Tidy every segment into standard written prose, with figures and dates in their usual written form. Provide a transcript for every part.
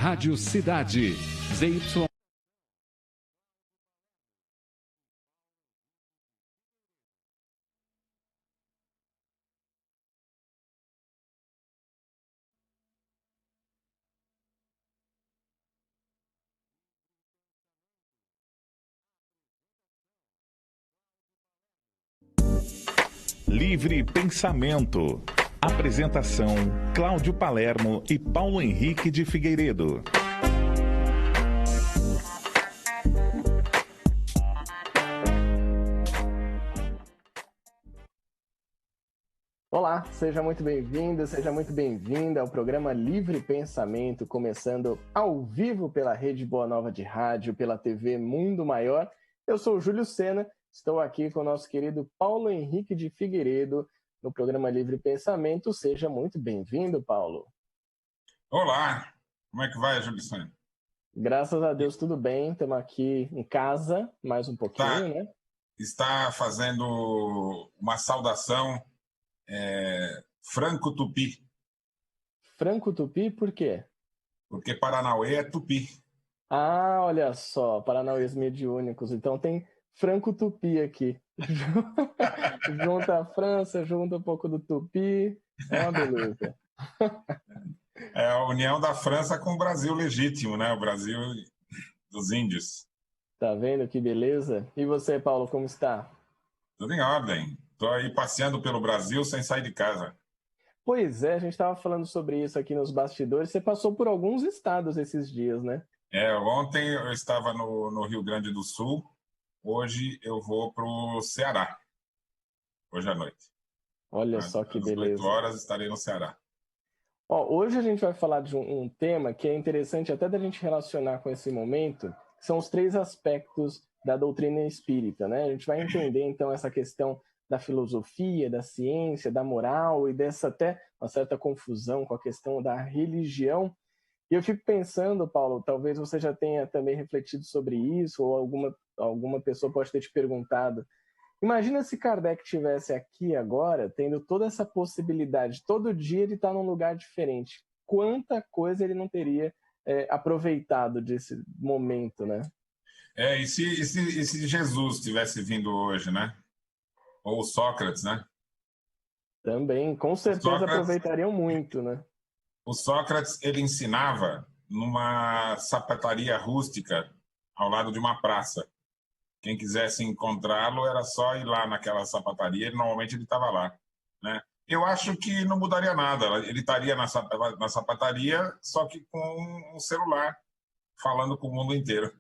Rádio Cidade, ZY. Livre Pensamento. Apresentação: Cláudio Palermo e Paulo Henrique de Figueiredo. Olá, seja muito bem-vindo, seja muito bem-vinda ao programa Livre Pensamento, começando ao vivo pela Rede Boa Nova de Rádio, pela TV Mundo Maior. Eu sou o Júlio Sena, estou aqui com o nosso querido Paulo Henrique de Figueiredo no programa Livre Pensamento. Seja muito bem-vindo, Paulo. Olá, como é que vai, Júlio Sena? Graças a Deus, tudo bem. Estamos aqui em casa mais um pouquinho, né? Está fazendo uma saudação franco-tupi. Franco-tupi, por quê? Porque Paranauê é tupi. Ah, olha só, paranauês mediúnicos. Então tem franco-tupi aqui. Junta a França, junta um pouco do tupi. É uma beleza. É a união da França com o Brasil legítimo, né? O Brasil dos índios. Tá vendo que beleza? E você, Paulo, como está? Tudo em ordem. Estou aí passeando pelo Brasil sem sair de casa. Pois é, a gente estava falando sobre isso aqui nos bastidores. Você passou por alguns estados esses dias, né? Ontem eu estava no Rio Grande do Sul. Hoje eu vou para o Ceará. Hoje à noite. Olha só que beleza. Às 8 horas estarei no Ceará. Hoje a gente vai falar de um tema que é interessante até da gente relacionar com esse momento, que são os 3 aspectos da doutrina espírita, né? A gente vai entender, então, essa questão da filosofia, da ciência, da moral e dessa até uma certa confusão com a questão da religião. E eu fico pensando, Paulo, talvez você já tenha também refletido sobre isso, ou alguma pessoa pode ter te perguntado. Imagina se Kardec estivesse aqui agora, tendo toda essa possibilidade, todo dia ele está num lugar diferente. Quanta coisa ele não teria aproveitado desse momento, né? E se Jesus tivesse vindo hoje, né? Ou Sócrates, né? Também, com certeza aproveitariam muito, né? O Sócrates, ele ensinava numa sapataria rústica ao lado de uma praça. Quem quisesse encontrá-lo era só ir lá naquela sapataria, normalmente ele estava lá, né? Eu acho que não mudaria nada, ele estaria na sapataria, só que com um celular, falando com o mundo inteiro.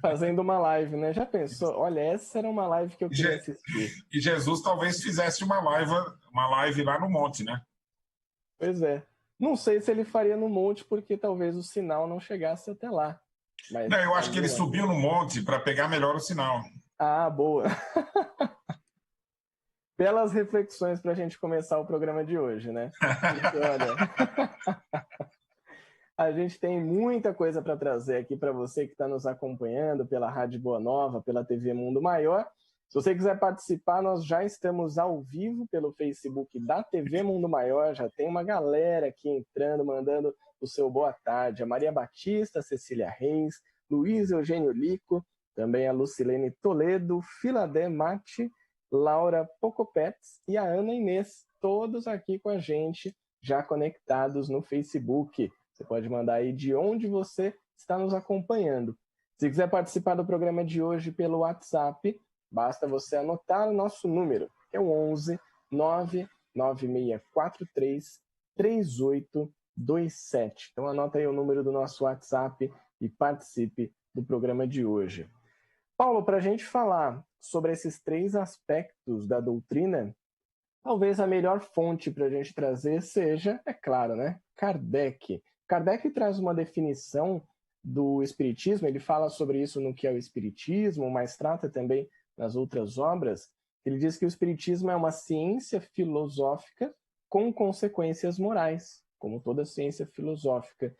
Fazendo uma live, né? Já pensou? Olha, essa era uma live que eu queria assistir. E Jesus talvez fizesse uma live lá no monte, né? Pois é. Não sei se ele faria no monte, porque talvez o sinal não chegasse até lá. Mas não, eu acho que ele subiu no monte para pegar melhor o sinal. Ah, boa. Belas reflexões para a gente começar o programa de hoje, né? Porque, olha, a gente tem muita coisa para trazer aqui para você que está nos acompanhando pela Rádio Boa Nova, pela TV Mundo Maior. Se você quiser participar, nós já estamos ao vivo pelo Facebook da TV Mundo Maior. Já tem uma galera aqui entrando, mandando o seu boa tarde. A Maria Batista, a Cecília Reis, Luiz Eugênio Lico, também a Lucilene Toledo, Filadé Mate, Laura Pocopets e a Ana Inês, todos aqui com a gente, já conectados no Facebook. Você pode mandar aí de onde você está nos acompanhando. Se quiser participar do programa de hoje pelo WhatsApp, basta você anotar o nosso número, que é o 11 99643 3827. Então anota aí o número do nosso WhatsApp e participe do programa de hoje. Paulo, para a gente falar sobre esses 3 aspectos da doutrina, talvez a melhor fonte para a gente trazer seja, é claro, né, Kardec. Kardec traz uma definição do Espiritismo, ele fala sobre isso no que é o Espiritismo, mas trata também nas outras obras. Ele diz que o Espiritismo é uma ciência filosófica com consequências morais, como toda ciência filosófica.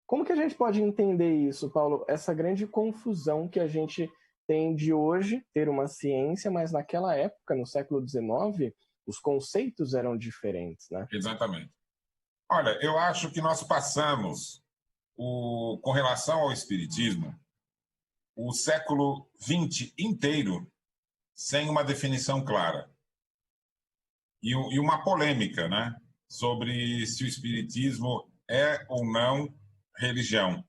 Como que a gente pode entender isso, Paulo? Essa grande confusão que a gente tem de hoje, ter uma ciência, mas naquela época, no século XIX, os conceitos eram diferentes, né? Exatamente. Olha, eu acho que nós passamos com relação ao Espiritismo, o século XX inteiro sem uma definição clara. E uma polêmica, né, sobre se o Espiritismo é ou não religião.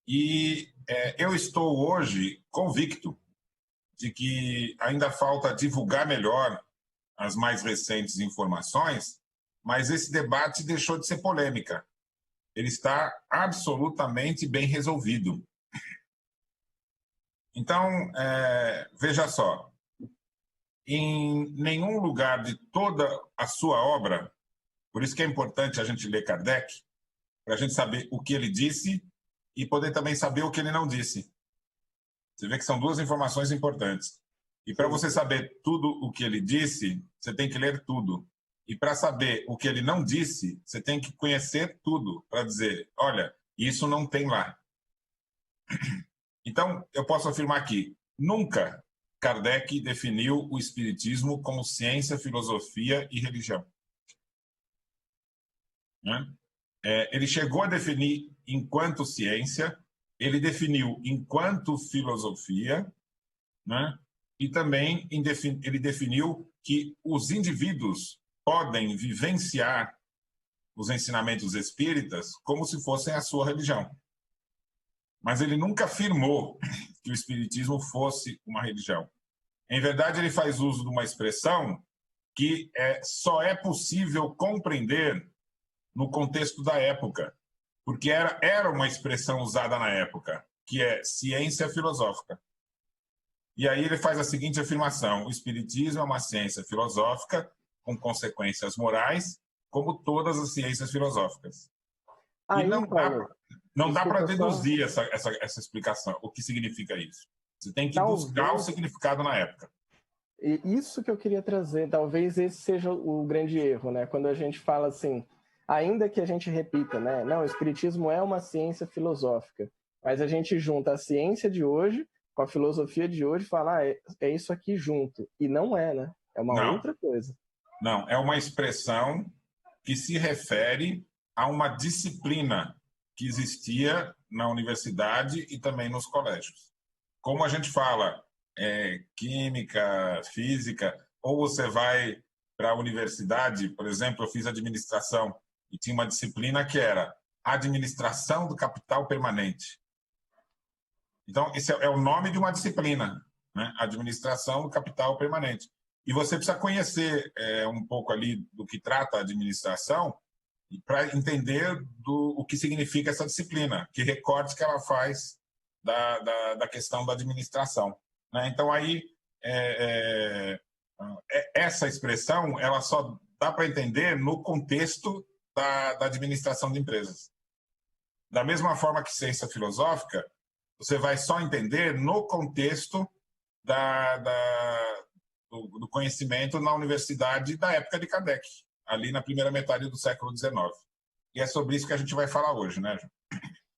E eu estou hoje convicto de que ainda falta divulgar melhor as mais recentes informações, mas esse debate deixou de ser polêmica. Ele está absolutamente bem resolvido. Então, veja só, em nenhum lugar de toda a sua obra, por isso que é importante a gente ler Kardec, para a gente saber o que ele disse e poder também saber o que ele não disse. Você vê que são duas informações importantes. E para você saber tudo o que ele disse, você tem que ler tudo. E para saber o que ele não disse, você tem que conhecer tudo para dizer, olha, isso não tem lá. Então, eu posso afirmar aqui, nunca Kardec definiu o Espiritismo como ciência, filosofia e religião. Né? Ele chegou a definir enquanto ciência, ele definiu enquanto filosofia, né? E também ele definiu que os indivíduos podem vivenciar os ensinamentos espíritas como se fossem a sua religião. Mas ele nunca afirmou que o Espiritismo fosse uma religião. Em verdade, ele faz uso de uma expressão que só é possível compreender no contexto da época, porque era uma expressão usada na época, que é ciência filosófica. E aí ele faz a seguinte afirmação: o Espiritismo é uma ciência filosófica com consequências morais, como todas as ciências filosóficas. Aí, e não dá para desculpa deduzir essa explicação, o que significa isso. Você tem que buscar o significado na época. E isso que eu queria trazer, talvez esse seja o grande erro, né? Quando a gente fala assim, ainda que a gente repita, né? Não, o Espiritismo é uma ciência filosófica, mas a gente junta a ciência de hoje com a filosofia de hoje e fala, é isso aqui junto. E não é, né? É uma outra coisa. Não, é uma expressão que se refere a uma disciplina que existia na universidade e também nos colégios. Como a gente fala química, física, ou você vai para a universidade, por exemplo, eu fiz administração e tinha uma disciplina que era administração do capital permanente. Então, esse é o nome de uma disciplina, né? Administração do capital permanente. E você precisa conhecer um pouco ali do que trata a administração para entender o que significa essa disciplina, que recorte que ela faz da questão da administração. Né? Então, aí, essa expressão ela só dá para entender no contexto da administração de empresas. Da mesma forma que ciência filosófica, você vai só entender no contexto do conhecimento na universidade da época de Kardec, ali na primeira metade do século XIX. E é sobre isso que a gente vai falar hoje, né, João?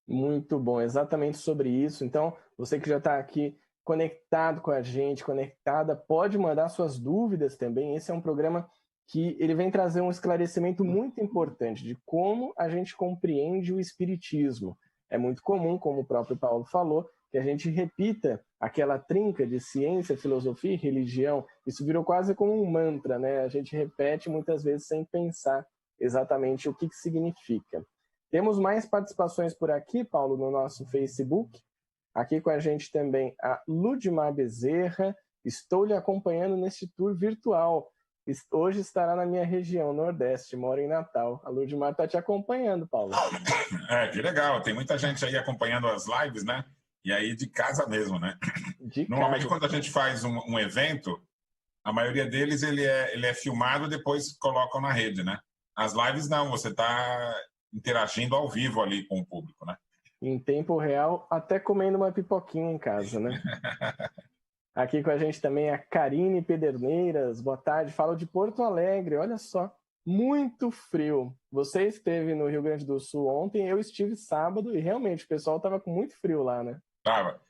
Muito bom, exatamente sobre isso. Então, você que já está aqui conectado com a gente, conectada, pode mandar suas dúvidas também. Esse é um programa que ele vem trazer um esclarecimento muito importante de como a gente compreende o Espiritismo. É muito comum, como o próprio Paulo falou, que a gente repita aquela trinca de ciência, filosofia e religião. Isso virou quase como um mantra, né? A gente repete muitas vezes sem pensar exatamente o que significa. Temos mais participações por aqui, Paulo, no nosso Facebook. Aqui com a gente também a Ludmar Bezerra. Estou lhe acompanhando neste tour virtual. Hoje estará na minha região, Nordeste, moro em Natal. A Ludmar está te acompanhando, Paulo. Que legal. Tem muita gente aí acompanhando as lives, né? E aí de casa mesmo, né? Normalmente, quando a gente faz um evento, a maioria deles ele é filmado e depois colocam na rede, né? As lives não, você está interagindo ao vivo ali com o público, né? Em tempo real, até comendo uma pipoquinha em casa, né? Aqui com a gente também a Karine Pederneiras. Boa tarde, falo de Porto Alegre, olha só. Muito frio. Você esteve no Rio Grande do Sul ontem, eu estive sábado e realmente o pessoal estava com muito frio lá, né? Tava.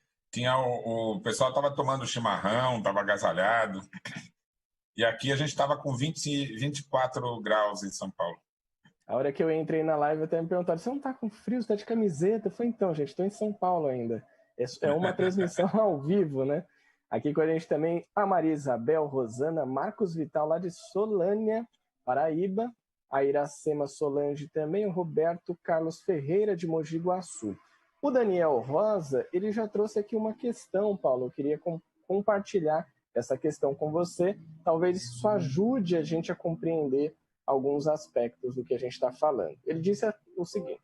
O pessoal estava tomando chimarrão, estava agasalhado. E aqui a gente estava com 24 graus em São Paulo. A hora que eu entrei na live, até me perguntaram, você não tá com frio, você tá de camiseta? Eu falei, então, gente, estou em São Paulo ainda. É uma transmissão ao vivo, né? Aqui com a gente também a Maria Isabel, Rosana, Marcos Vital, lá de Solânia, Paraíba, a Iracema Solange também, o Roberto Carlos Ferreira, de Mogi Guaçu. O Daniel Rosa, ele já trouxe aqui uma questão, Paulo, eu queria compartilhar essa questão com você, talvez isso ajude a gente a compreender alguns aspectos do que a gente está falando. Ele disse o seguinte: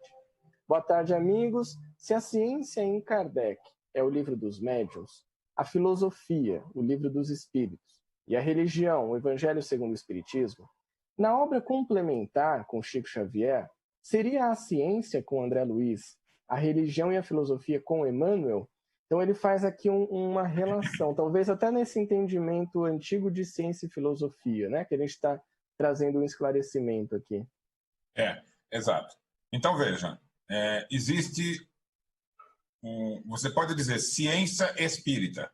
boa tarde, amigos. Se a ciência em Kardec é o livro dos médiuns, a filosofia, o livro dos espíritos, e a religião, o Evangelho segundo o Espiritismo, na obra complementar com Chico Xavier, seria a ciência com André Luiz, a religião e a filosofia com Emmanuel? Então ele faz aqui uma relação, talvez até nesse entendimento antigo de ciência e filosofia, né? Que a gente está trazendo um esclarecimento aqui. Exato. Então veja, existe você pode dizer ciência espírita.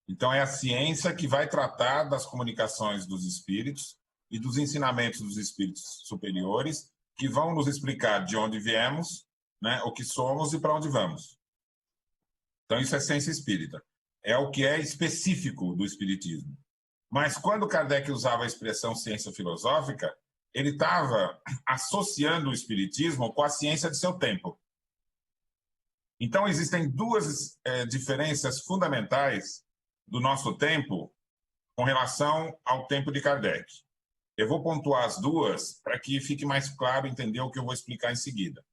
Então é a ciência que vai tratar das comunicações dos espíritos e dos ensinamentos dos espíritos superiores, que vão nos explicar de onde viemos, né, o que somos e para onde vamos. Então isso é ciência espírita. É o que é específico do espiritismo. Mas quando Kardec usava a expressão ciência filosófica, ele estava associando o espiritismo com a ciência de seu tempo. Então existem duas diferenças fundamentais do nosso tempo com relação ao tempo de Kardec. Eu vou pontuar as duas para que fique mais claro entender o que eu vou explicar em seguida.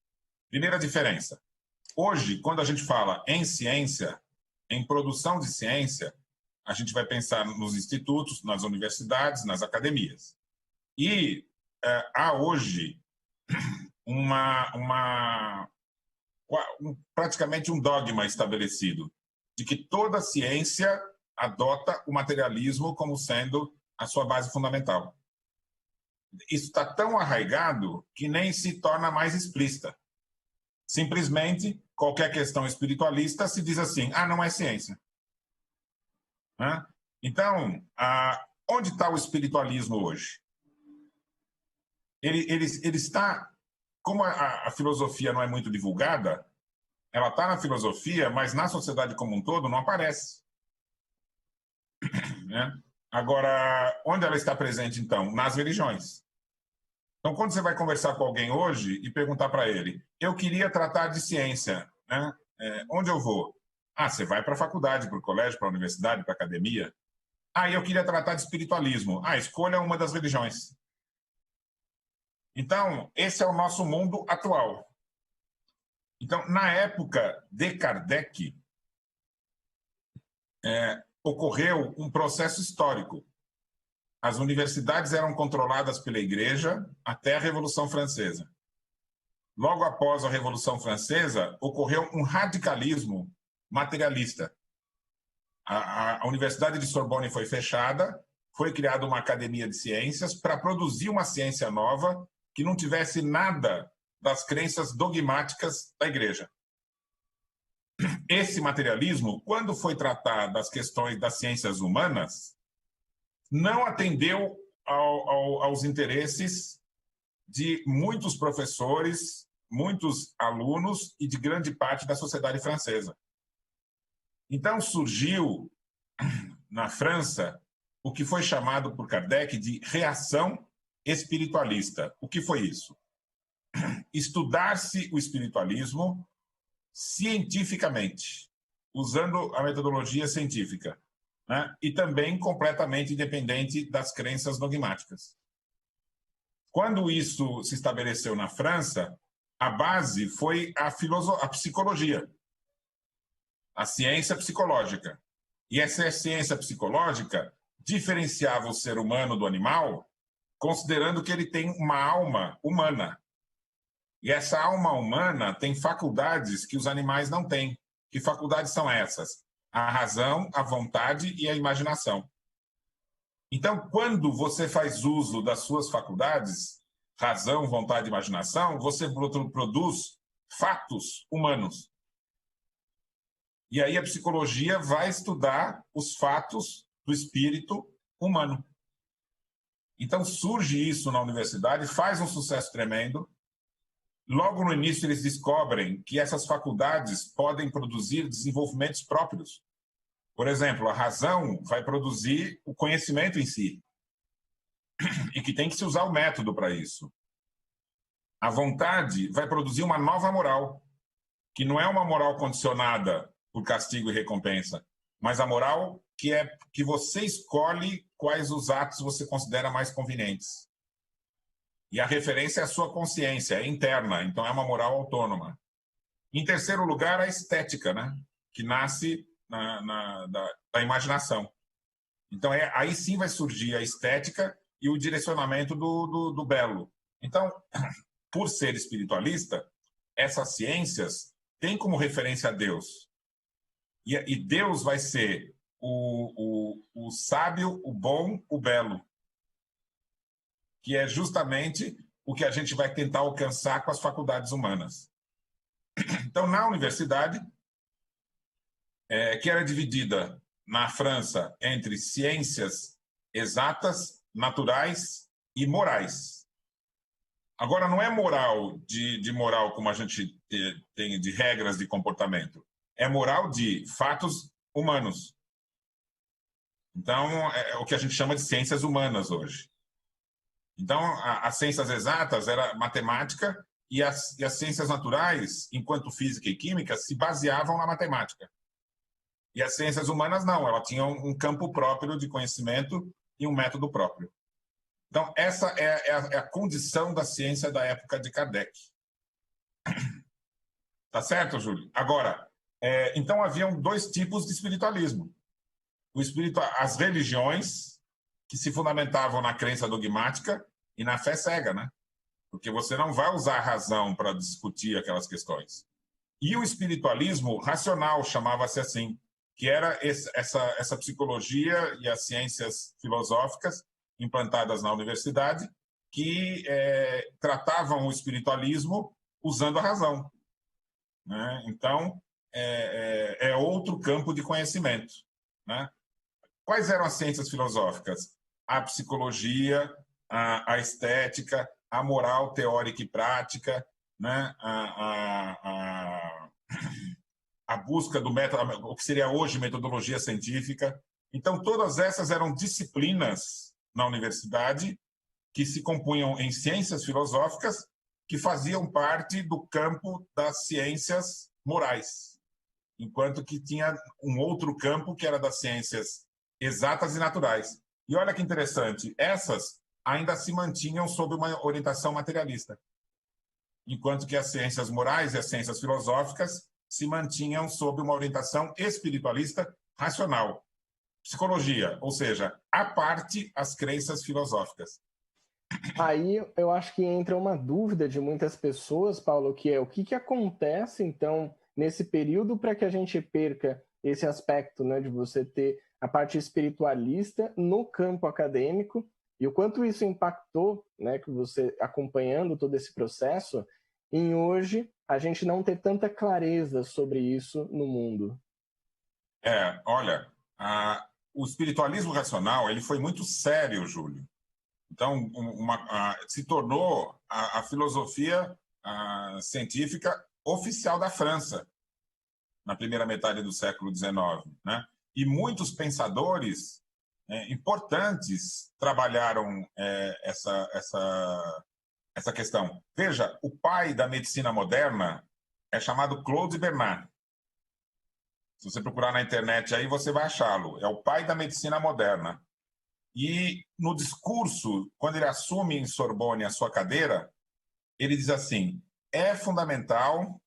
Primeira diferença. Hoje, quando a gente fala em ciência, em produção de ciência, a gente vai pensar nos institutos, nas universidades, nas academias. E há hoje praticamente um dogma estabelecido de que toda ciência adota o materialismo como sendo a sua base fundamental. Isso está tão arraigado que nem se torna mais explícita. Simplesmente, qualquer questão espiritualista se diz assim, não é ciência. Então, onde está o espiritualismo hoje? Ele está, como a filosofia não é muito divulgada, ela está na filosofia, mas na sociedade como um todo não aparece. Né? Agora, onde ela está presente, então? Nas religiões. Então, quando você vai conversar com alguém hoje e perguntar para ele, eu queria tratar de ciência, né? Onde eu vou? Você vai para a faculdade, para o colégio, para a universidade, para a academia. Eu queria tratar de espiritualismo. Escolha uma das religiões. Então, esse é o nosso mundo atual. Então, na época de Kardec, ocorreu um processo histórico. As universidades eram controladas pela Igreja até a Revolução Francesa. Logo após a Revolução Francesa, ocorreu um radicalismo materialista. A Universidade de Sorbonne foi fechada, foi criada uma academia de ciências para produzir uma ciência nova que não tivesse nada das crenças dogmáticas da Igreja. Esse materialismo, quando foi tratar das questões das ciências humanas, não atendeu aos interesses de muitos professores, muitos alunos e de grande parte da sociedade francesa. Então surgiu, na França, o que foi chamado por Kardec de reação espiritualista. O que foi isso? Estudar-se o espiritualismo cientificamente, usando a metodologia científica, né? E também completamente independente das crenças dogmáticas. Quando isso se estabeleceu na França, a base foi a psicologia, a ciência psicológica. E essa ciência psicológica diferenciava o ser humano do animal, considerando que ele tem uma alma humana. E essa alma humana tem faculdades que os animais não têm. Que faculdades são essas? A razão, a vontade e a imaginação. Então, quando você faz uso das suas faculdades, razão, vontade e imaginação, você produz fatos humanos. E aí a psicologia vai estudar os fatos do espírito humano. Então surge isso na universidade, faz um sucesso tremendo. Logo no início eles descobrem que essas faculdades podem produzir desenvolvimentos próprios. Por exemplo, a razão vai produzir o conhecimento em si e que tem que se usar o método para isso. A vontade vai produzir uma nova moral, que não é uma moral condicionada por castigo e recompensa, mas a moral que você escolhe quais os atos você considera mais convenientes. E a referência é a sua consciência, é interna, então é uma moral autônoma. Em terceiro lugar, a estética, né? Que nasce da imaginação. Então, aí sim vai surgir a estética e o direcionamento do belo. Então, por ser espiritualista, essas ciências têm como referência a Deus. E Deus vai ser o sábio, o bom, o belo, que é justamente o que a gente vai tentar alcançar com as faculdades humanas. Então, na universidade, que era dividida na França entre ciências exatas, naturais e morais. Agora, não é moral de moral como a gente tem de regras de comportamento. É moral de fatos humanos. Então, é o que a gente chama de ciências humanas hoje. Então, as ciências exatas era matemática e as ciências naturais, enquanto física e química, se baseavam na matemática. E as ciências humanas não, elas tinham um campo próprio de conhecimento e um método próprio. Então, essa é a condição da ciência da época de Kardec. Tá certo, Júlio? Agora, então haviam dois tipos de espiritualismo. As religiões, que se fundamentavam na crença dogmática e na fé cega, né? Porque você não vai usar a razão para discutir aquelas questões. E o espiritualismo racional, chamava-se assim, que era essa psicologia e as ciências filosóficas implantadas na universidade, que tratavam o espiritualismo usando a razão, né? Então, é outro campo de conhecimento, né? Quais eram as ciências filosóficas? A psicologia, a estética, a moral teórica e prática, né? A busca do método, o que seria hoje metodologia científica. Então, todas essas eram disciplinas na universidade que se compunham em ciências filosóficas que faziam parte do campo das ciências morais, enquanto que tinha um outro campo que era das ciências exatas e naturais. E olha que interessante, essas ainda se mantinham sob uma orientação materialista, enquanto que as ciências morais e as ciências filosóficas se mantinham sob uma orientação espiritualista racional. Psicologia, ou seja, à parte as crenças filosóficas. Aí eu acho que entra uma dúvida de muitas pessoas, Paulo, que é o que acontece, então, nesse período para que a gente perca esse aspecto, né, de você ter a parte espiritualista no campo acadêmico e o quanto isso impactou, né, que você acompanhando todo esse processo, em hoje a gente não ter tanta clareza sobre isso no mundo. Olha, o espiritualismo racional ele foi muito sério, Júlio. Então, se tornou a filosofia científica oficial da França na primeira metade do século XIX, né? E muitos pensadores importantes trabalharam essa questão. Veja, o pai da medicina moderna é chamado Claude Bernard. Se você procurar na internet aí, você vai achá-lo. É o pai da medicina moderna. E no discurso, quando ele assume em Sorbonne a sua cadeira, ele diz assim: é fundamental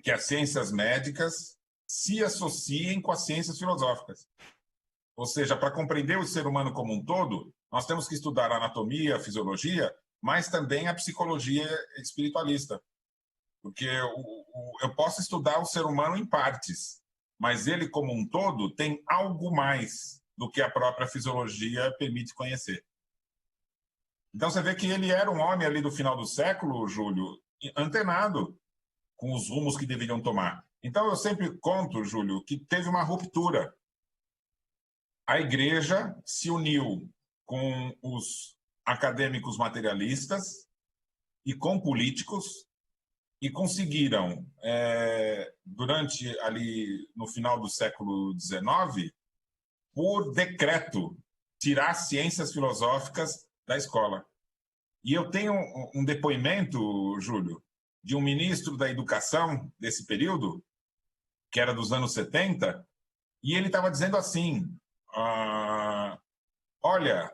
que as ciências médicas se associem com as ciências filosóficas. Ou seja, para compreender o ser humano como um todo, nós temos que estudar a anatomia, a fisiologia, mas também a psicologia espiritualista. Porque eu posso estudar o ser humano em partes, mas ele como um todo tem algo mais do que a própria fisiologia permite conhecer. Então você vê que ele era um homem ali do final do século, Júlio, antenado com os rumos que deveriam tomar. Então eu sempre conto, Júlio, que teve uma ruptura. A igreja se uniu com os acadêmicos materialistas e com políticos, e conseguiram, durante ali no final do século XIX, por decreto, tirar ciências filosóficas da escola. E eu tenho um depoimento, Júlio, de um ministro da Educação desse período, que era dos anos 70, e ele estava dizendo assim, olha,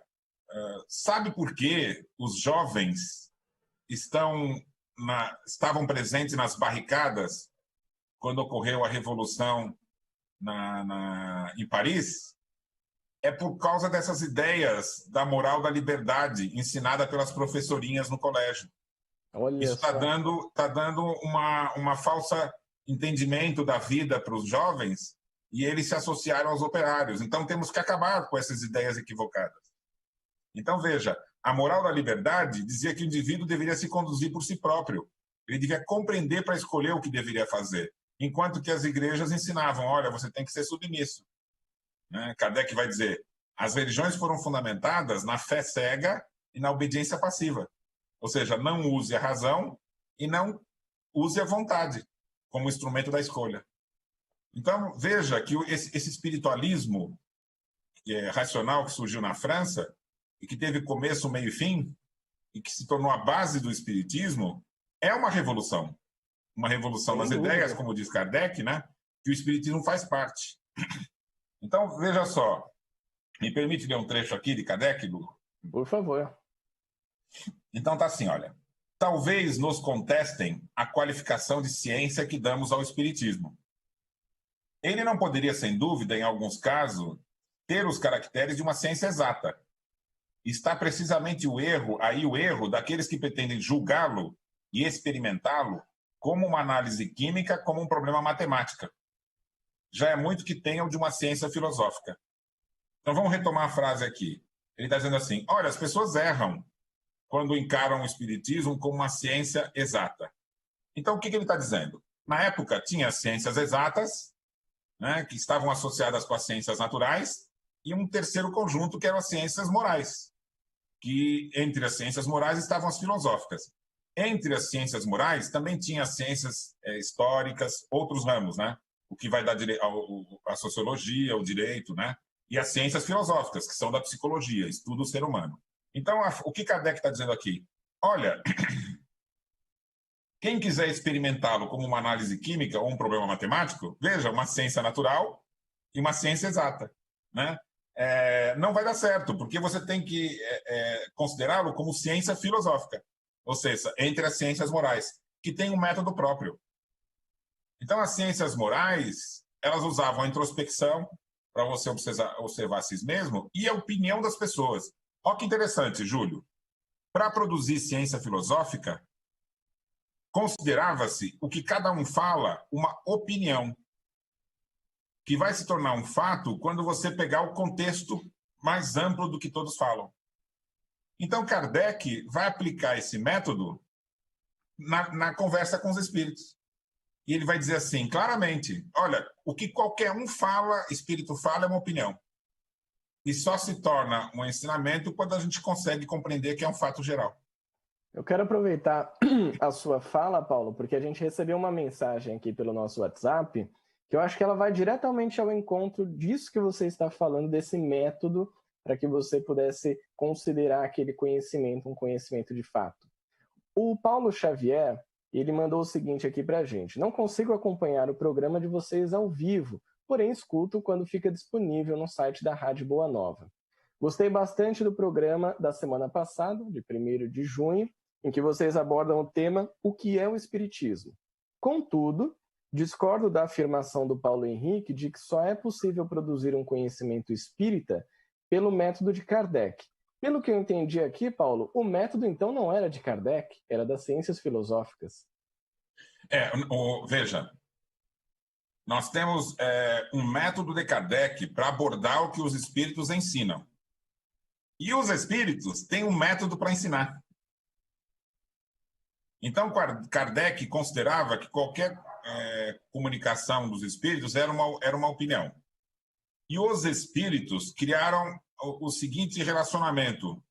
sabe por que os jovens estavam presentes nas barricadas quando ocorreu a Revolução em Paris? É por causa dessas ideias da moral da liberdade ensinada pelas professorinhas no colégio. Olha, isso está dando uma falsa entendimento da vida para os jovens e eles se associaram aos operários. Então temos que acabar com essas ideias equivocadas. Então veja, a moral da liberdade dizia que o indivíduo deveria se conduzir por si próprio. Ele devia compreender para escolher o que deveria fazer. Enquanto que as igrejas ensinavam, olha, você tem que ser submisso. Né? Kardec vai dizer, as religiões foram fundamentadas na fé cega e na obediência passiva. Ou seja, não use a razão e não use a vontade como instrumento da escolha. Então, veja que esse espiritualismo racional que surgiu na França e que teve começo, meio e fim, e que se tornou a base do espiritismo, é uma revolução. Uma revolução das ideias, como diz Kardec, né? Que o espiritismo faz parte. Então, veja só. Me permite ler um trecho aqui de Kardec, Lu? Por favor. Então, tá assim, olha. Talvez nos contestem a qualificação de ciência que damos ao espiritismo. Ele não poderia, sem dúvida, em alguns casos, ter os caracteres de uma ciência exata. Está precisamente o erro daqueles que pretendem julgá-lo e experimentá-lo como uma análise química, como um problema matemática. Já é muito que tenham de uma ciência filosófica. Então vamos retomar a frase aqui. Ele está dizendo assim, olha, as pessoas erram quando encaram o espiritismo como uma ciência exata. Então o que ele está dizendo? Na época tinha as ciências exatas, né, que estavam associadas com as ciências naturais, e um terceiro conjunto que eram as ciências morais, que entre as ciências morais estavam as filosóficas. Entre as ciências morais também tinha as ciências históricas, outros ramos, né? O que vai dar a sociologia, o direito, né? E as ciências filosóficas, que são da psicologia, estudo do ser humano. Então, o que Kardec está dizendo aqui? Olha, quem quiser experimentá-lo como uma análise química ou um problema matemático, veja, uma ciência natural e uma ciência exata, né? Não vai dar certo, porque você tem que considerá-lo como ciência filosófica, ou seja, entre as ciências morais, que tem um método próprio. Então, as ciências morais, elas usavam a introspecção para você observar a si mesmo e a opinião das pessoas. Olha que interessante, Júlio. Para produzir ciência filosófica, considerava-se o que cada um fala uma opinião, que vai se tornar um fato quando você pegar o contexto mais amplo do que todos falam. Então, Kardec vai aplicar esse método na conversa com os espíritos. E ele vai dizer assim, claramente, olha, o que qualquer um fala, espírito fala, é uma opinião. E só se torna um ensinamento quando a gente consegue compreender que é um fato geral. Eu quero aproveitar a sua fala, Paulo, porque a gente recebeu uma mensagem aqui pelo nosso WhatsApp, que eu acho que ela vai diretamente ao encontro disso que você está falando, desse método, para que você pudesse considerar aquele conhecimento um conhecimento de fato. O Paulo Xavier, ele mandou o seguinte aqui para a gente. Não consigo acompanhar o programa de vocês ao vivo, porém escuto quando fica disponível no site da Rádio Boa Nova. Gostei bastante do programa da semana passada, de 1º de junho, em que vocês abordam o tema O que é o Espiritismo. Contudo, discordo da afirmação do Paulo Henrique de que só é possível produzir um conhecimento espírita pelo método de Kardec. Pelo que eu entendi aqui, Paulo, o método então não era de Kardec, era das ciências filosóficas. Veja, nós temos um método de Kardec para abordar o que os espíritos ensinam. E os espíritos têm um método para ensinar. Então, Kardec considerava que qualquer comunicação dos espíritos era uma opinião. E os espíritos criaram o seguinte relacionamento.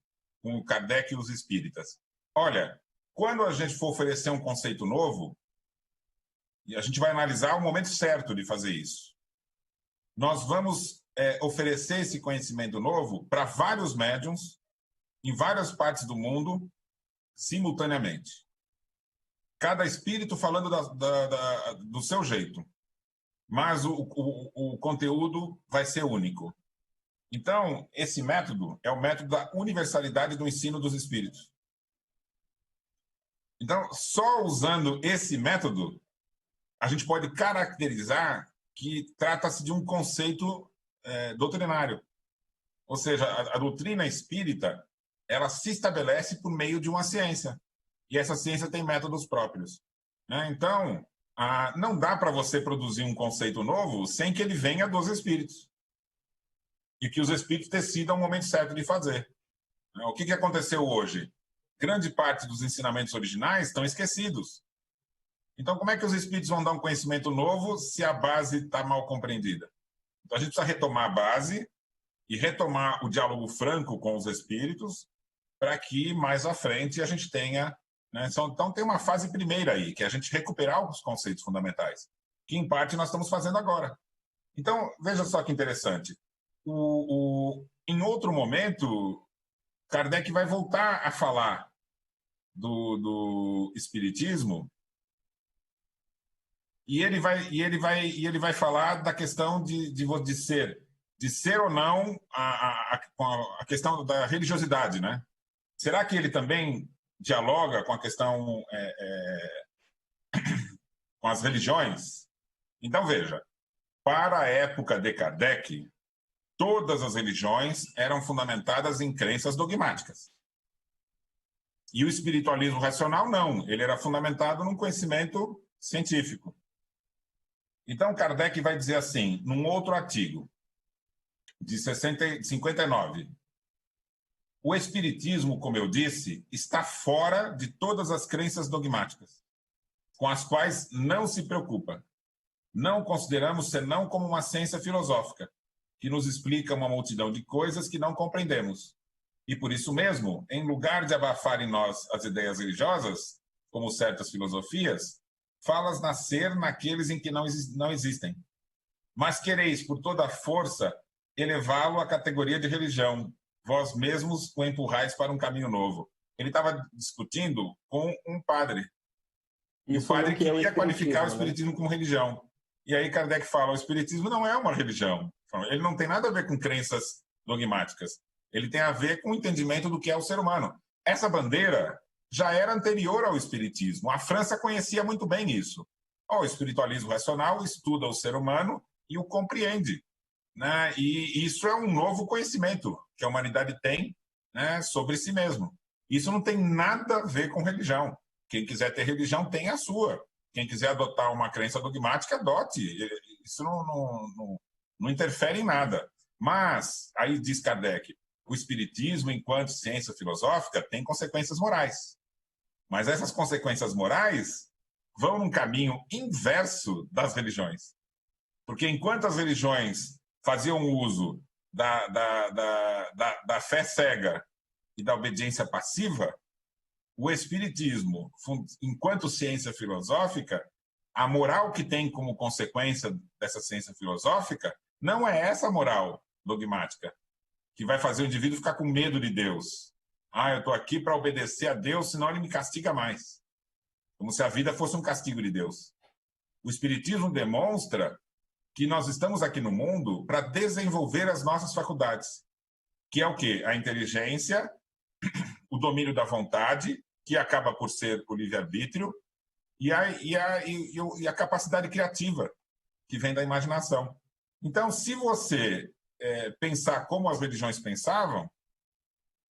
com o Kardec e os espíritas. Olha, quando a gente for oferecer um conceito novo, e a gente vai analisar o momento certo de fazer isso. Nós vamos oferecer esse conhecimento novo para vários médiums, em várias partes do mundo, simultaneamente. Cada espírito falando do seu jeito. Mas o conteúdo vai ser único. Então, esse método é o método da universalidade do ensino dos espíritos. Então, só usando esse método, a gente pode caracterizar que trata-se de um conceito doutrinário. Ou seja, a doutrina espírita, ela se estabelece por meio de uma ciência. E essa ciência tem métodos próprios. Né? Então, não dá para você produzir um conceito novo sem que ele venha dos espíritos. E que os espíritos decidam o momento certo de fazer. O que aconteceu hoje? Grande parte dos ensinamentos originais estão esquecidos. Então, como é que os espíritos vão dar um conhecimento novo se a base está mal compreendida? Então, a gente precisa retomar a base e retomar o diálogo franco com os espíritos para que, mais à frente, a gente tenha... Né? Então, tem uma fase primeira aí, que é a gente recuperar os conceitos fundamentais, que, em parte, nós estamos fazendo agora. Então, veja só que interessante. Em outro momento, Kardec vai voltar a falar do espiritismo e ele vai falar da questão de ser ou não a questão da religiosidade, né? Será que ele também dialoga com a questão com as religiões? Então, veja, para a época de Kardec, todas as religiões eram fundamentadas em crenças dogmáticas. E o espiritualismo racional, não. Ele era fundamentado num conhecimento científico. Então, Kardec vai dizer assim, num outro artigo, de 59, o espiritismo, como eu disse, está fora de todas as crenças dogmáticas, com as quais não se preocupa. Não consideramos senão como uma ciência filosófica, que nos explica uma multidão de coisas que não compreendemos. E por isso mesmo, em lugar de abafar em nós as ideias religiosas, como certas filosofias, falas nascer naqueles em que não existem. Mas quereis, por toda a força, elevá-lo à categoria de religião. Vós mesmos o empurrais para um caminho novo. Ele estava discutindo com um padre. E o padre queria qualificar o espiritismo como religião. E aí Kardec fala, o espiritismo não é uma religião. Ele não tem nada a ver com crenças dogmáticas. Ele tem a ver com o entendimento do que é o ser humano. Essa bandeira já era anterior ao espiritismo. A França conhecia muito bem isso. O espiritualismo racional estuda o ser humano e o compreende. Né? E isso é um novo conhecimento que a humanidade tem, né, sobre si mesmo. Isso não tem nada a ver com religião. Quem quiser ter religião, tem a sua. Quem quiser adotar uma crença dogmática, adote. Isso não interfere em nada. Mas, aí diz Kardec, o espiritismo, enquanto ciência filosófica, tem consequências morais. Mas essas consequências morais vão num caminho inverso das religiões. Porque enquanto as religiões faziam uso da fé cega e da obediência passiva, o espiritismo, enquanto ciência filosófica, a moral que tem como consequência dessa ciência filosófica não é essa moral dogmática, que vai fazer o indivíduo ficar com medo de Deus. Eu estou aqui para obedecer a Deus, senão ele me castiga mais. Como se a vida fosse um castigo de Deus. O espiritismo demonstra que nós estamos aqui no mundo para desenvolver as nossas faculdades, que é o quê? A inteligência, o domínio da vontade, que acaba por ser o livre-arbítrio, e a capacidade criativa, que vem da imaginação. Então, se você pensar como as religiões pensavam,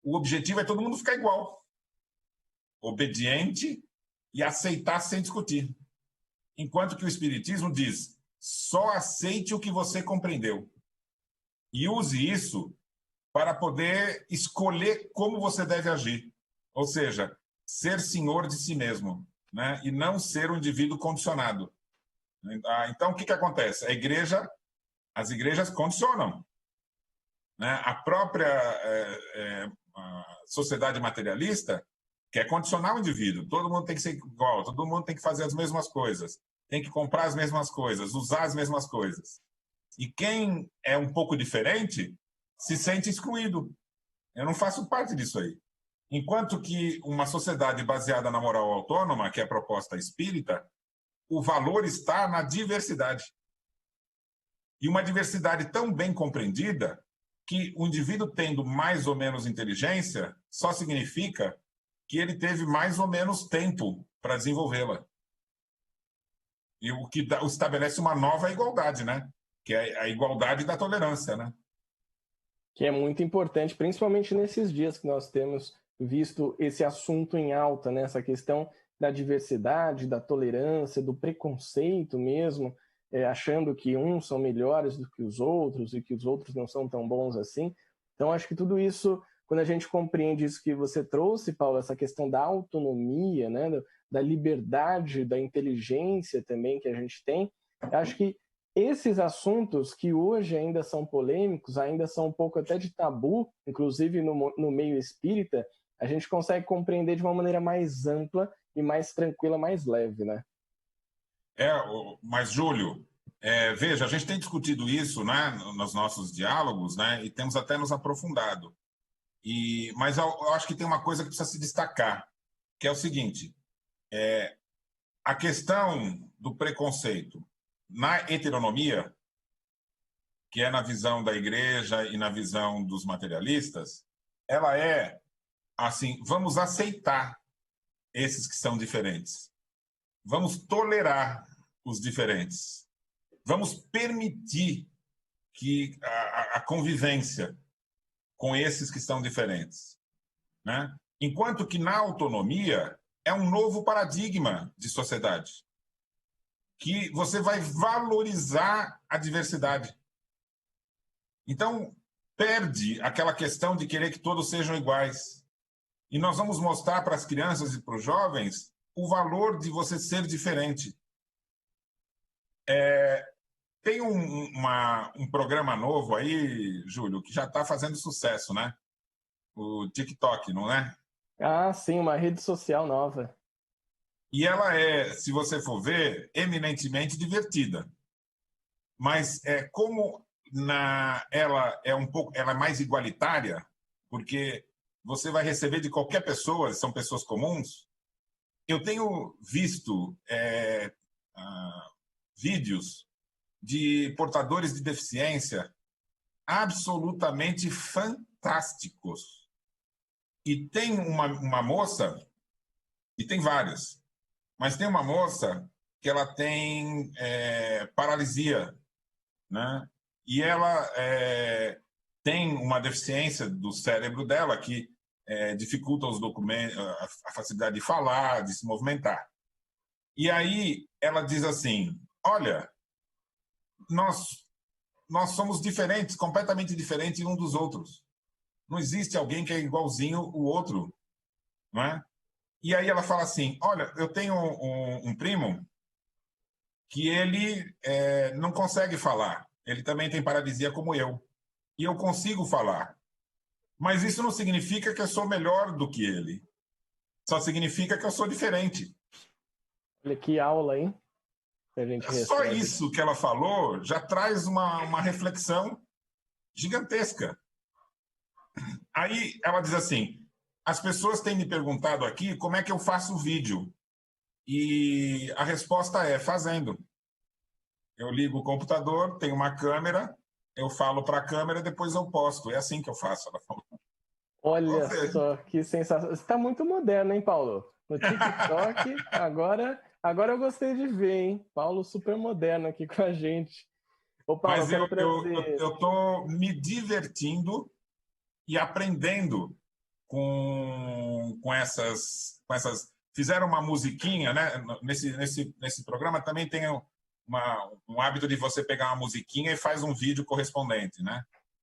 o objetivo é todo mundo ficar igual, obediente e aceitar sem discutir. Enquanto que o espiritismo diz, só aceite o que você compreendeu. E use isso para poder escolher como você deve agir. Ou seja, ser senhor de si mesmo, né? E não ser um indivíduo condicionado. Então, o que acontece? As igrejas condicionam. né? A própria a sociedade materialista quer condicionar o indivíduo. Todo mundo tem que ser igual, todo mundo tem que fazer as mesmas coisas, tem que comprar as mesmas coisas, usar as mesmas coisas. E quem é um pouco diferente se sente excluído. Eu não faço parte disso aí. Enquanto que uma sociedade baseada na moral autônoma, que é a proposta espírita, o valor está na diversidade. E uma diversidade tão bem compreendida que o indivíduo tendo mais ou menos inteligência só significa que ele teve mais ou menos tempo para desenvolvê-la. E o que estabelece uma nova igualdade, né? Que é a igualdade da tolerância, né? Que é muito importante, principalmente nesses dias que nós temos visto esse assunto em alta, né? Essa questão da diversidade, da tolerância, do preconceito mesmo, achando que uns são melhores do que os outros e que os outros não são tão bons assim. Então, acho que tudo isso, quando a gente compreende isso que você trouxe, Paulo, essa questão da autonomia, né? Da liberdade, da inteligência também que a gente tem, acho que esses assuntos que hoje ainda são polêmicos, ainda são um pouco até de tabu, inclusive no meio espírita, a gente consegue compreender de uma maneira mais ampla e mais tranquila, mais leve, né? Mas, Júlio, veja, a gente tem discutido isso, né, nos nossos diálogos, né, e temos até nos aprofundado. Mas eu acho que tem uma coisa que precisa se destacar, que é o seguinte, a questão do preconceito na heteronomia, que é na visão da igreja e na visão dos materialistas, ela é assim, vamos aceitar esses que são diferentes. Vamos tolerar os diferentes. Vamos permitir que a convivência com esses que são diferentes, né? Enquanto que na autonomia é um novo paradigma de sociedade, que você vai valorizar a diversidade. Então, perde aquela questão de querer que todos sejam iguais. E nós vamos mostrar para as crianças e para os jovens o valor de você ser diferente. Tem um programa novo aí, Júlio, que já está fazendo sucesso, né? O TikTok, não é? Ah, sim, uma rede social nova. E ela se você for ver, eminentemente divertida. Mas como ela é mais igualitária, porque você vai receber de qualquer pessoa, são pessoas comuns. Eu tenho visto vídeos de portadores de deficiência absolutamente fantásticos. E tem uma moça, e tem várias, mas tem uma moça que ela tem paralisia, né? E ela tem uma deficiência do cérebro dela que dificulta os documentos, a facilidade de falar, de se movimentar. E aí ela diz assim, olha, nós somos diferentes, completamente diferentes um dos outros. Não existe alguém que é igualzinho o outro, não é? E aí ela fala assim, olha, eu tenho um primo que ele não consegue falar. Ele também tem paralisia como eu. E eu consigo falar. Mas isso não significa que eu sou melhor do que ele. Só significa que eu sou diferente. Olha que aula, hein? Que a gente recebe. Só isso que ela falou já traz uma reflexão gigantesca. Aí ela diz assim, as pessoas têm me perguntado aqui como é que eu faço o vídeo. E a resposta é fazendo. Eu ligo o computador, tenho uma câmera, eu falo para a câmera, depois eu posto. É assim que eu faço, ela falou. Olha só, que sensação. Você está muito moderno, hein, Paulo? No TikTok, agora eu gostei de ver, hein? Paulo super moderno aqui com a gente. Ô, Paulo, mas eu estou me divertindo e aprendendo com essas... Fizeram uma musiquinha, né? Nesse programa também tem um hábito de você pegar uma musiquinha e faz um vídeo correspondente, né?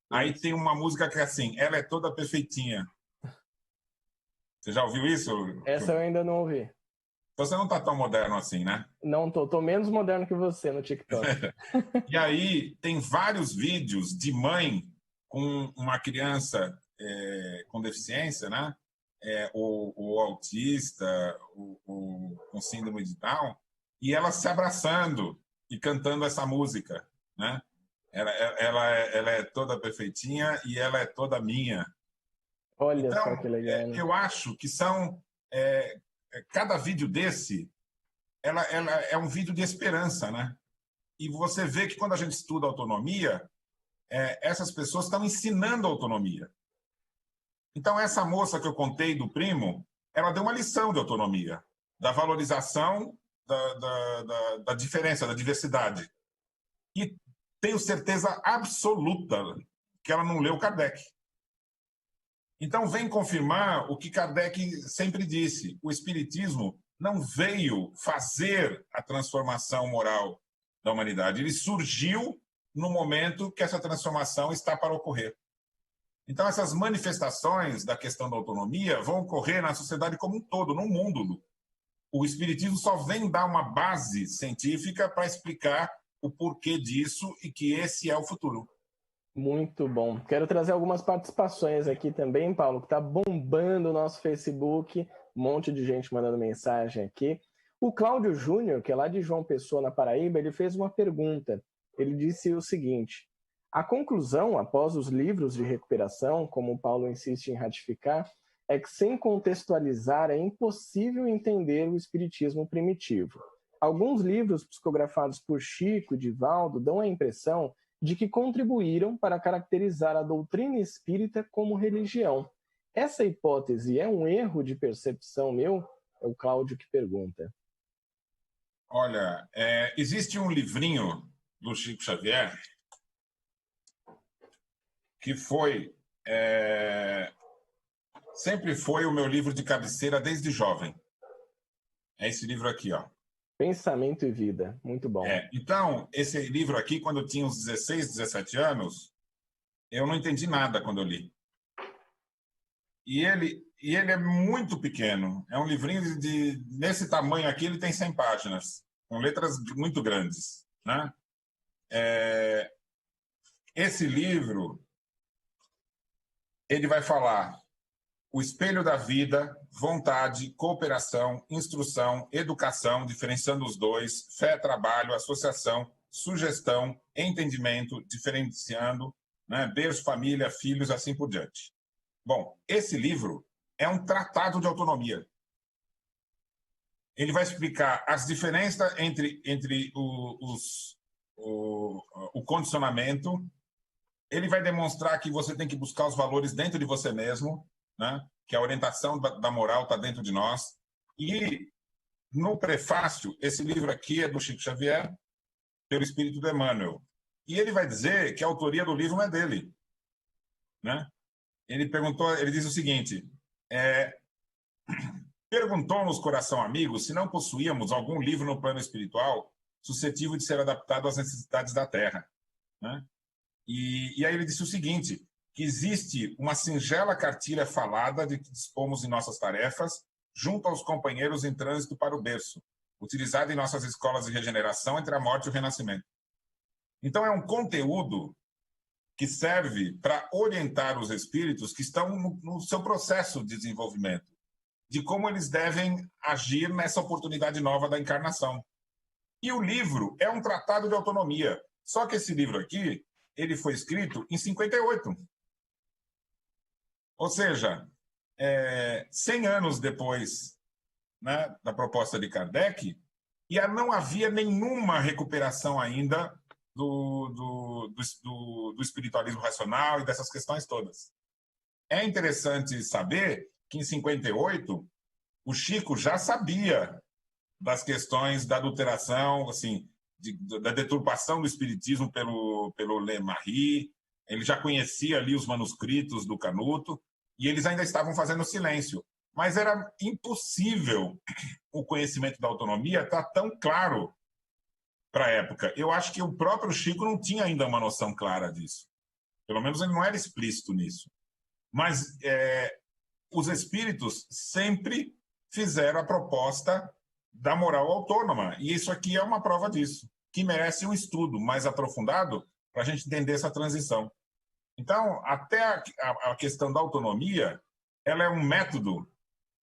Aí tem uma música que é assim, ela é toda perfeitinha. Você já ouviu isso? Essa eu ainda não ouvi. Você não tá tão moderno assim, né? Não tô menos moderno que você no TikTok. E aí tem vários vídeos de mãe com uma criança com deficiência, né? Ou autista, ou com síndrome de Down, e ela se abraçando e cantando essa música, né? Ela é toda perfeitinha e ela é toda minha. Olha Então, só que legal, né? eu acho que são... cada vídeo desse, ela é um vídeo de esperança, né? E você vê que quando a gente estuda autonomia, essas pessoas estão ensinando autonomia. Então, essa moça que eu contei do primo, ela deu uma lição de autonomia, da valorização da diferença, da diversidade. E tenho certeza absoluta que ela não leu Kardec. Então, vem confirmar o que Kardec sempre disse: o Espiritismo não veio fazer a transformação moral da humanidade, ele surgiu no momento que essa transformação está para ocorrer. Então, essas manifestações da questão da autonomia vão ocorrer na sociedade como um todo, no mundo. O Espiritismo só vem dar uma base científica para explicar o porquê disso e que esse é o futuro. Muito bom. Quero trazer algumas participações aqui também, Paulo, que está bombando o nosso Facebook, um monte de gente mandando mensagem aqui. O Cláudio Júnior, que é lá de João Pessoa, na Paraíba, ele fez uma pergunta. Ele disse o seguinte: a conclusão, após os livros de recuperação, como o Paulo insiste em ratificar, é que sem contextualizar é impossível entender o espiritismo primitivo. Alguns livros psicografados por Chico e Divaldo dão a impressão de que contribuíram para caracterizar a doutrina espírita como religião. Essa hipótese é um erro de percepção meu? É o Cláudio que pergunta. Olha, existe um livrinho do Chico Xavier que sempre foi o meu livro de cabeceira desde jovem. É esse livro aqui, ó. Pensamento e Vida, muito bom. Então, esse livro aqui, quando eu tinha uns 16, 17 anos, eu não entendi nada quando eu li. E ele é muito pequeno. É um livrinho nesse tamanho aqui, ele tem 100 páginas, com letras muito grandes, né? Esse livro, ele vai falar o espelho da vida, vontade, cooperação, instrução, educação, diferenciando os dois, fé, trabalho, associação, sugestão, entendimento, diferenciando, né, berço, família, filhos, assim por diante. Bom, esse livro é um tratado de autonomia. Ele vai explicar as diferenças entre o condicionamento. Ele vai demonstrar que você tem que buscar os valores dentro de você mesmo, né? Que a orientação da moral está dentro de nós. E, no prefácio, esse livro aqui é do Chico Xavier, pelo Espírito de Emmanuel. E ele vai dizer que a autoria do livro não é dele, né? Ele diz o seguinte: perguntou-nos, coração amigo, se não possuíamos algum livro no plano espiritual suscetível de ser adaptado às necessidades da Terra, né? E aí ele disse o seguinte: que existe uma singela cartilha falada de que dispomos em nossas tarefas, junto aos companheiros em trânsito para o berço, utilizada em nossas escolas de regeneração entre a morte e o renascimento. Então, é um conteúdo que serve para orientar os espíritos que estão no seu processo de desenvolvimento, de como eles devem agir nessa oportunidade nova da encarnação. E o livro é um tratado de autonomia. Só que esse livro aqui, ele foi escrito em 58. Ou seja, 100 anos depois, né, da proposta de Kardec, e não havia nenhuma recuperação ainda do espiritualismo racional e dessas questões todas. É interessante saber que, em 58, o Chico já sabia das questões da adulteração, assim, da deturpação do espiritismo pelo Le Marie. Ele já conhecia ali os manuscritos do Canuto, e eles ainda estavam fazendo silêncio. Mas era impossível o conhecimento da autonomia estar tão claro para a época. Eu acho que o próprio Chico não tinha ainda uma noção clara disso. Pelo menos ele não era explícito nisso. Mas os espíritos sempre fizeram a proposta da moral autônoma. E isso aqui é uma prova disso, que merece um estudo mais aprofundado para a gente entender essa transição. Então, até a questão da autonomia, ela é um método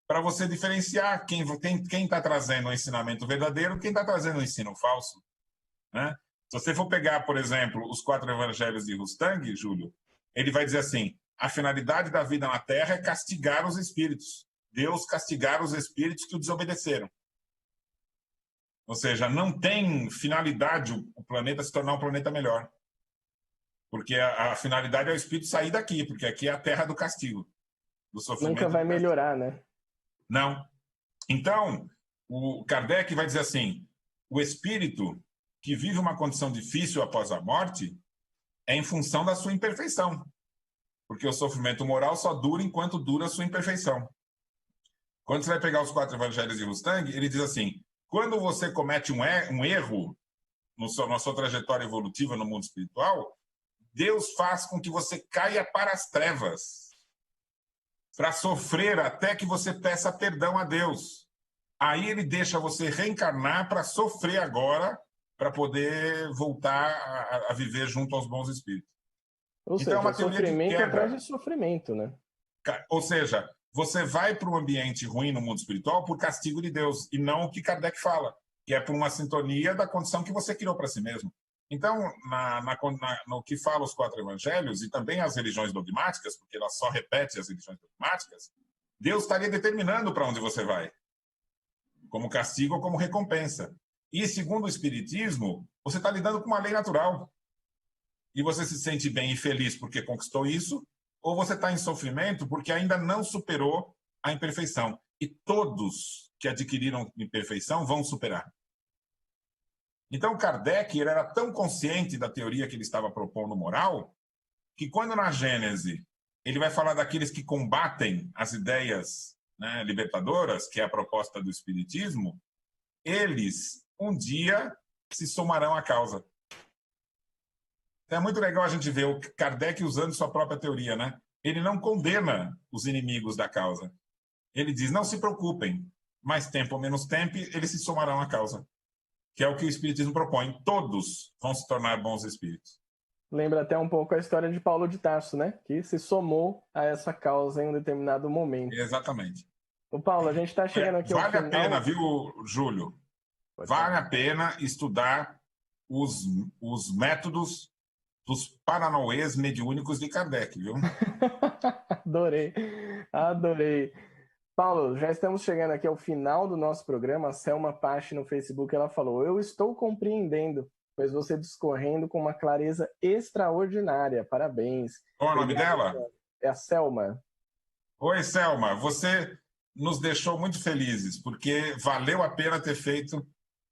para você diferenciar quem está trazendo o ensinamento verdadeiro, quem está trazendo o ensino falso, né? Se você for pegar, por exemplo, os 4 evangelhos de Rustang, Júlio, ele vai dizer assim: a finalidade da vida na Terra é castigar os espíritos. Deus castigar os espíritos que o desobedeceram. Ou seja, não tem finalidade o planeta se tornar um planeta melhor. Porque a finalidade é o espírito sair daqui, porque aqui é a terra do castigo, do sofrimento. Nunca vai melhorar, né? Não. Então, o Kardec vai dizer assim: o espírito que vive uma condição difícil após a morte é em função da sua imperfeição. Porque o sofrimento moral só dura enquanto dura a sua imperfeição. Quando você vai pegar os 4 evangelhos de Rustang, ele diz assim: quando você comete um erro na sua trajetória evolutiva no mundo espiritual, Deus faz com que você caia para as trevas, para sofrer até que você peça perdão a Deus. Aí ele deixa você reencarnar para sofrer agora, para poder voltar a viver junto aos bons espíritos. Ou então, seja, é uma teoria sofrimento de quebra. atrás de sofrimento, né? Ou seja, você vai para um ambiente ruim no mundo espiritual por castigo de Deus, e não o que Kardec fala, que é por uma sintonia da condição que você criou para si mesmo. Então, no que fala os 4 evangelhos, e também as religiões dogmáticas, porque ela só repete as religiões dogmáticas, Deus estaria determinando para onde você vai, como castigo ou como recompensa. E, segundo o Espiritismo, você está lidando com uma lei natural. E você se sente bem e feliz porque conquistou isso, ou você está em sofrimento porque ainda não superou a imperfeição. E todos que adquiriram imperfeição vão superar. Então, Kardec ele era tão consciente da teoria que ele estava propondo moral, que quando na Gênese ele vai falar daqueles que combatem as ideias, né, libertadoras, que é a proposta do Espiritismo, eles um dia se somarão à causa. Então, é muito legal a gente ver o Kardec usando sua própria teoria, né? Ele não condena os inimigos da causa. Ele diz: não se preocupem, mais tempo ou menos tempo, eles se somarão à causa. Que é o que o Espiritismo propõe. Todos vão se tornar bons espíritos. Lembra até um pouco a história de Paulo de Tarso, né? Que se somou a essa causa em um determinado momento. Exatamente. O Paulo, a gente está chegando aqui ao final... Vale a pena, viu, Júlio? Vale a pena estudar os métodos dos paranauês mediúnicos de Kardec, viu? Adorei. Paulo, já estamos chegando aqui ao final do nosso programa. A Selma Pache no Facebook, ela falou: eu estou compreendendo, pois você discorrendo com uma clareza extraordinária. Parabéns. Qual é o nome dela? É a Selma. Oi, Selma. Você nos deixou muito felizes, porque valeu a pena ter feito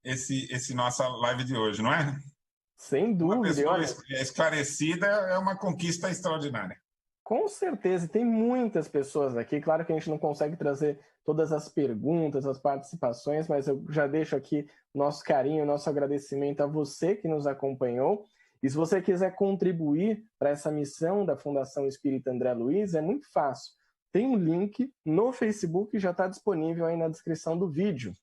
esse nossa live de hoje, não é? Sem dúvida. Uma pessoa olha, esclarecida é uma conquista extraordinária. Com certeza, e tem muitas pessoas aqui. Claro que a gente não consegue trazer todas as perguntas, as participações, mas eu já deixo aqui nosso carinho, nosso agradecimento a você que nos acompanhou. E se você quiser contribuir para essa missão da Fundação Espírita André Luiz, é muito fácil. Tem um link no Facebook, já está disponível aí na descrição do vídeo,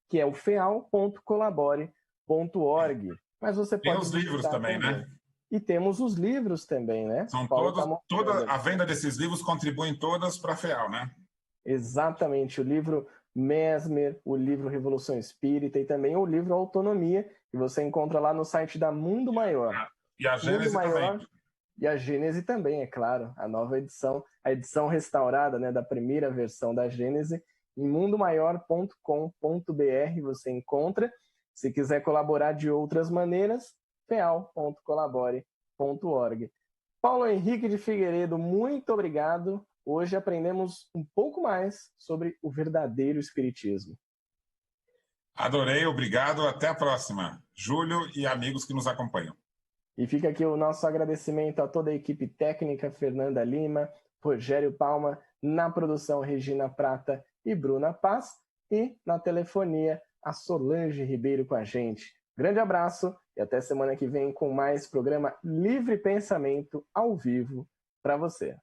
que é o feal.colabore.org. Mas você pode... Tem os livros também, né? E temos os livros também, né? São toda a venda desses livros contribuem todas para a FEAL, né? Exatamente. O livro Mesmer, o livro Revolução Espírita e também o livro Autonomia, que você encontra lá no site da Mundo Maior. E a Gênese também. E a Gênese também, é claro. A nova edição, a edição restaurada, né, da primeira versão da Gênese, em mundomaior.com.br você encontra. Se quiser colaborar de outras maneiras, feal.colabore.org. Paulo Henrique de Figueiredo, muito obrigado. Hoje aprendemos um pouco mais sobre o verdadeiro Espiritismo. Adorei, obrigado. Até a próxima. Júlio e amigos que nos acompanham. E fica aqui o nosso agradecimento a toda a equipe técnica, Fernanda Lima, Rogério Palma, na produção Regina Prata e Bruna Paz, e na telefonia a Solange Ribeiro com a gente. Grande abraço e até semana que vem com mais programa Livre Pensamento ao vivo para você.